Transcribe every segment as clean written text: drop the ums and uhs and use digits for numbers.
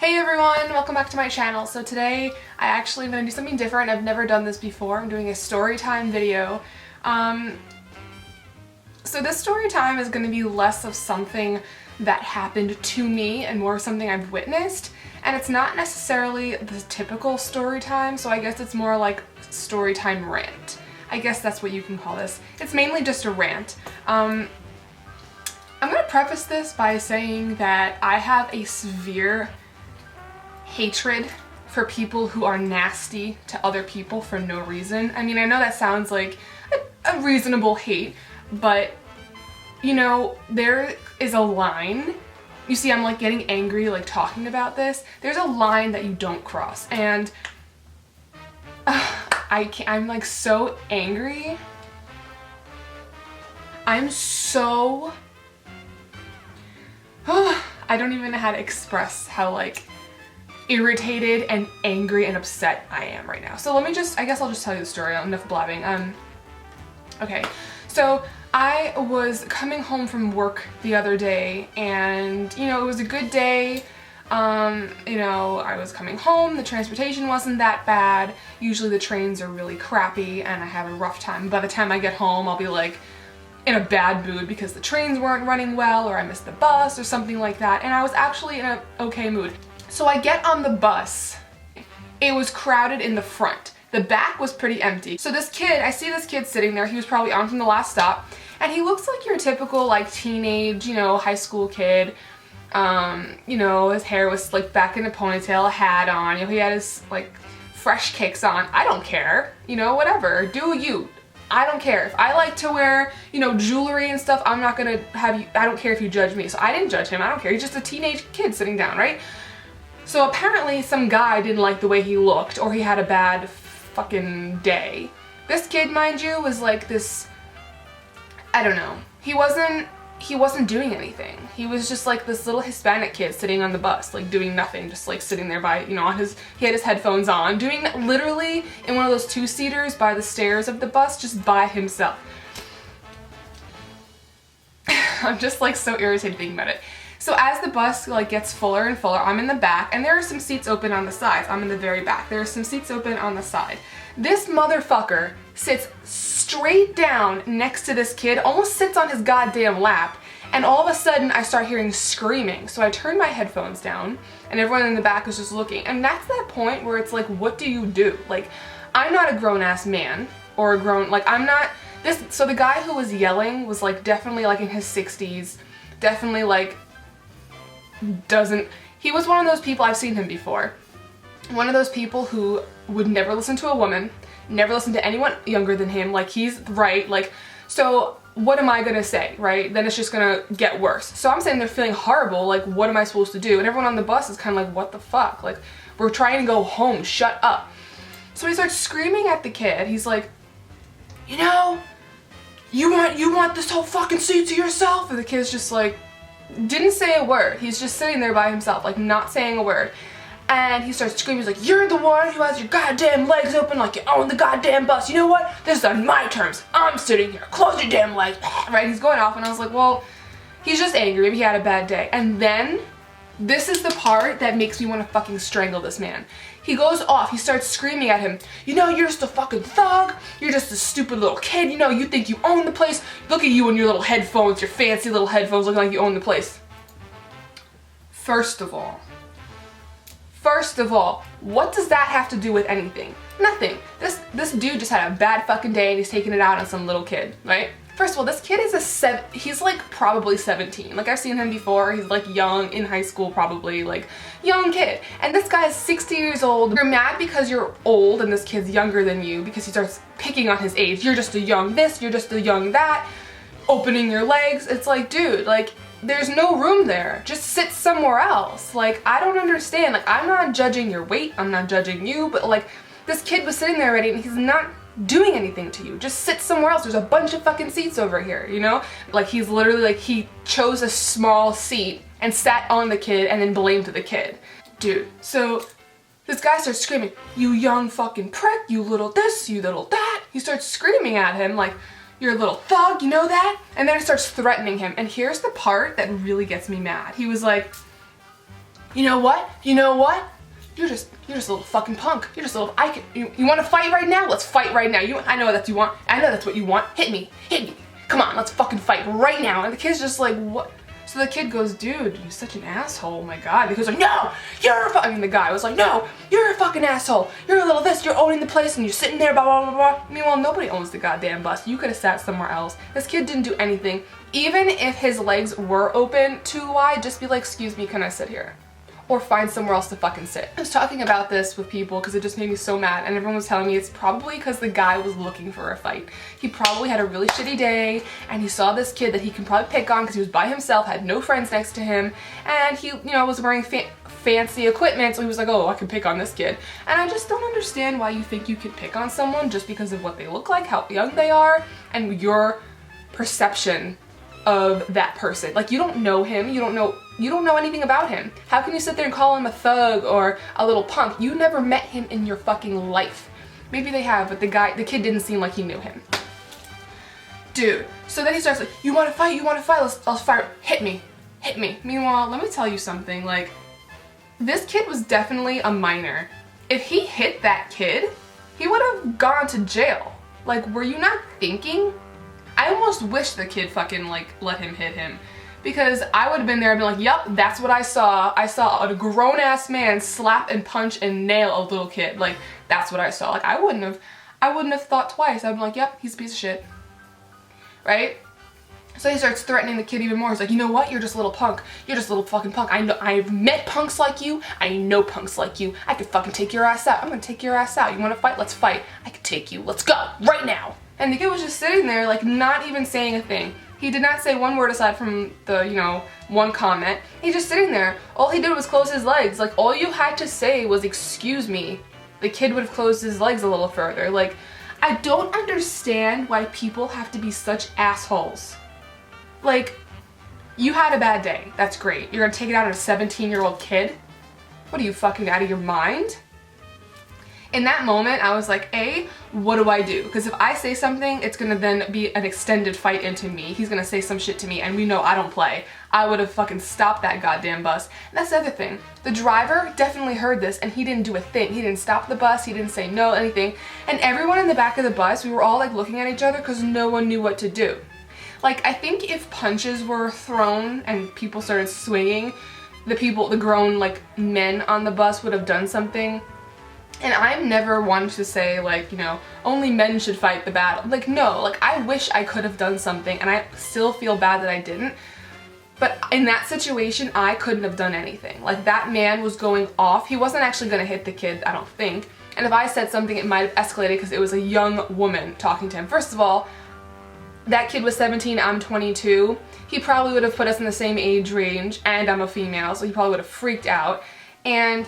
Hey everyone, welcome back to my channel. So today I actually am going to do something different. I've never done this before. I'm doing a story time video. So this story time is going to be less of something that happened to me and more something I've witnessed. And it's not necessarily the typical story time, so I guess it's more like story time rant. I guess that's what you can call this. It's mainly just a rant. I'm going to preface this by saying that I have a severe hatred for people who are nasty to other people for no reason. I mean, I know that sounds like a reasonable hate, but you know, there is a line. You see, I'm like getting angry like talking about this. There's a line that you don't cross, and I'm like so angry. I'm so I don't even know how to express how like irritated and angry and upset I am right now. So I guess I'll just tell you the story. Enough blabbing. Okay, so I was coming home from work the other day, and you know, it was a good day. You know, I was coming home, the transportation wasn't that bad. Usually the trains are really crappy and I have a rough time. By the time I get home, I'll be like in a bad mood because the trains weren't running well, or I missed the bus or something like that, and I was actually in an okay mood. So I get on the bus. It was crowded in the front. The back was pretty empty. So this kid, I see this kid sitting there. He was probably on from the last stop, and he looks like your typical like teenage, you know, high school kid. You know, his hair was like back in a ponytail, a hat on, you know, he had his like fresh kicks on. I don't care, you know, whatever, do you. I don't care. If I like to wear, you know, jewelry and stuff, I'm not gonna have you, I don't care if you judge me. So I didn't judge him, I don't care. He's just a teenage kid sitting down, right? So apparently some guy didn't like the way he looked, or he had a bad fucking day. This kid, mind you, was like this, I don't know. He wasn't doing anything. He was just like this little Hispanic kid sitting on the bus, like doing nothing, just like sitting there by, you know, he had his headphones on, doing literally in one of those two-seaters by the stairs of the bus, just by himself. I'm just like so irritated thinking about it. So as the bus like gets fuller and fuller, I'm in the back, and there are some seats open on the sides. I'm in the very back. There are some seats open on the side. This motherfucker sits straight down next to this kid, almost sits on his goddamn lap, and all of a sudden I start hearing screaming. So I turn my headphones down, and everyone in the back is just looking. And that's that point where it's like, what do you do? Like, I'm not a grown-ass man, or a grown, like I'm not, so the guy who was yelling was like definitely like in his 60s, definitely like he was one of those people, I've seen him before. One of those people who would never listen to a woman, never listen to anyone younger than him, like he's right, like, so what am I gonna say, right? Then it's just gonna get worse. So I'm sitting there feeling horrible, like what am I supposed to do? And everyone on the bus is kind of like, what the fuck? Like, we're trying to go home, shut up. So he starts screaming at the kid. He's like, you know, you want this whole fucking seat to yourself? And the kid's just like, didn't say a word. He's just sitting there by himself, like not saying a word. And he starts screaming, he's like, you're the one who has your goddamn legs open like you own the goddamn bus. You know what? This is on my terms. I'm sitting here. Close your damn legs. Right? He's going off, and I was like, well, he's just angry. Maybe he had a bad day. And then, this is the part that makes me want to fucking strangle this man. He goes off. He starts screaming at him. You know, you're just a fucking thug. You're just a stupid little kid. You know, you think you own the place. Look at you and your little headphones, your fancy little headphones looking like you own the place. First of all, what does that have to do with anything? Nothing. This dude just had a bad fucking day and he's taking it out on some little kid, right? First of all, this kid is he's like probably 17. Like I've seen him before. He's like young, in high school probably, like young kid. And this guy is 60 years old. You're mad because you're old and this kid's younger than you because he starts picking on his age. You're just a young this, you're just a young that. Opening your legs. It's like, dude, like there's no room there. Just sit somewhere else. Like, I don't understand. Like, I'm not judging your weight. I'm not judging you, but like this kid was sitting there already and he's not doing anything to you. Just sit somewhere else. There's a bunch of fucking seats over here, you know? Like he's literally like, he chose a small seat and sat on the kid and then blamed the kid. Dude, so this guy starts screaming, you young fucking prick, you little this, you little that. He starts screaming at him like, you're a little thug, you know that? And then it starts threatening him. And here's the part that really gets me mad. He was like, you know what? You know what? You're just a little fucking punk. You're just a little, you want to fight right now? Let's fight right now. I know that's you want. I know that's what you want. Hit me. Come on, let's fucking fight right now. And the kid's just like, what? So the kid goes, dude, you're such an asshole, oh my God. The kid's like, no, the guy was like, no, you're a fucking asshole. You're a little this, you're owning the place and you're sitting there, blah, blah, blah, blah. Meanwhile, nobody owns the goddamn bus. You could have sat somewhere else. This kid didn't do anything. Even if his legs were open too wide, just be like, excuse me, can I sit here? Or find somewhere else to fucking sit. I was talking about this with people because it just made me so mad, and everyone was telling me it's probably because the guy was looking for a fight. He probably had a really shitty day and he saw this kid that he can probably pick on because he was by himself, had no friends next to him, and he, was wearing fancy equipment, so he was like, oh, I can pick on this kid. And I just don't understand why you think you can pick on someone just because of what they look like, how young they are, and your perception of that person. Like, you don't know him, you don't know anything about him. How can you sit there and call him a thug or a little punk? You never met him in your fucking life. Maybe they have, but the kid didn't seem like he knew him. Dude, so then he starts like, you wanna fight, let's fight, hit me. Meanwhile, let me tell you something, like, this kid was definitely a minor. If he hit that kid, he would have gone to jail. Like, were you not thinking? I almost wish the kid fucking, like, let him hit him. Because I would have been there and been like, yep, that's what I saw. I saw a grown-ass man slap and punch and nail a little kid. Like, that's what I saw. Like, I wouldn't have thought twice. I'd be like, yep, he's a piece of shit. Right? So he starts threatening the kid even more. He's like, you know what? You're just a little punk. You're just a little fucking punk. I know, I've met punks like you. I know punks like you. I could fucking take your ass out. I'm gonna take your ass out. You wanna fight? Let's fight. I could take you. Let's go. Right now. And the kid was just sitting there, like, not even saying a thing. He did not say one word aside from the, one comment. He's just sitting there. All he did was close his legs. Like, all you had to say was, excuse me. The kid would have closed his legs a little further. Like, I don't understand why people have to be such assholes. Like, you had a bad day. That's great. You're gonna take it out on a 17-year-old kid? What are you, fucking out of your mind? In that moment, I was like, A, what do I do? Because if I say something, it's gonna then be an extended fight into me. He's gonna say some shit to me, and we know I don't play. I would have fucking stopped that goddamn bus. And that's the other thing. The driver definitely heard this, and he didn't do a thing. He didn't stop the bus, he didn't say no, anything. And everyone in the back of the bus, we were all like looking at each other because no one knew what to do. Like, I think if punches were thrown and people started swinging, the grown, like, men on the bus would have done something. And I'm never one to say, like, only men should fight the battle. Like, no, like, I wish I could have done something, and I still feel bad that I didn't. But in that situation, I couldn't have done anything. Like, that man was going off. He wasn't actually gonna hit the kid, I don't think. And if I said something, it might have escalated because it was a young woman talking to him. First of all, that kid was 17, I'm 22. He probably would have put us in the same age range, and I'm a female, so he probably would have freaked out. And,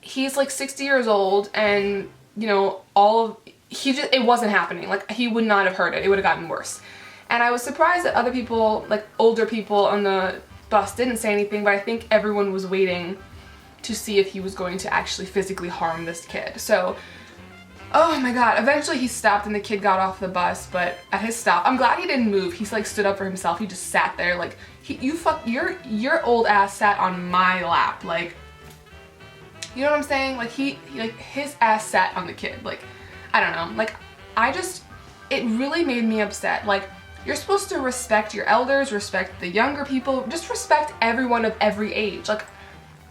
he's like 60 years old, and it wasn't happening. Like, he would not have heard it. It would have gotten worse. And I was surprised that other people, like older people on the bus, didn't say anything, but I think everyone was waiting to see if he was going to actually physically harm this kid. So, oh my God, eventually he stopped and the kid got off the bus, but at his stop, I'm glad he didn't move. He's like stood up for himself. He just sat there like, your old ass sat on my lap. Like, you know what I'm saying? Like, his ass sat on the kid. Like, I don't know. Like, it really made me upset. Like, you're supposed to respect your elders, respect the younger people, just respect everyone of every age. Like,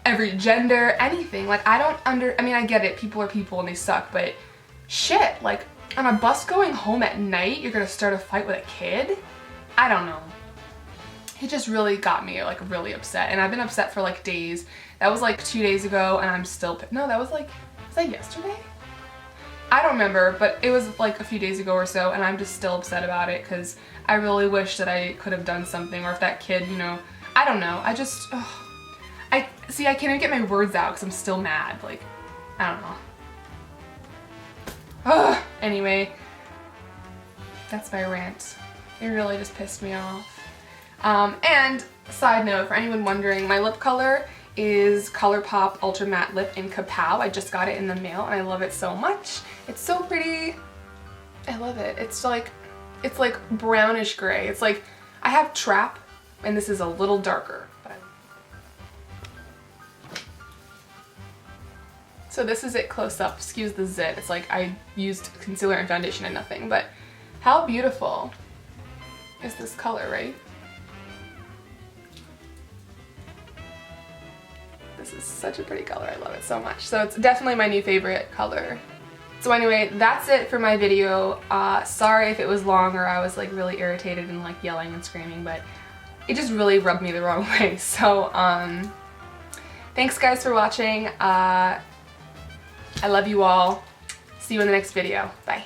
every gender, anything. Like, I mean, I get it. People are people and they suck, but shit, like, on a bus going home at night, you're gonna start a fight with a kid? I don't know. It just really got me, like, really upset. And I've been upset for, like, days. That was, like, 2 days ago, and I'm still... No, that was, like... Was that yesterday? I don't remember, but it was, like, a few days ago or so, and I'm just still upset about it, because I really wish that I could have done something, or if that kid, I don't know. I just... I can't even get my words out, because I'm still mad. Like, I don't know. Anyway, that's my rant. It really just pissed me off. And side note, for anyone wondering, my lip color is ColourPop Ultra Matte Lip in Kapow. I just got it in the mail and I love it so much. It's so pretty. I love it. It's like brownish gray. It's like, I have Trap and this is a little darker, but So this is it close up. Excuse the zit. It's like I used concealer and foundation and nothing, but how beautiful is this color, right? This is such a pretty color. I love it so much. So it's definitely my new favorite color. So anyway, that's it for my video. Sorry if it was long or I was like really irritated and like yelling and screaming, but it just really rubbed me the wrong way. So thanks guys for watching. I love you all. See you in the next video. Bye.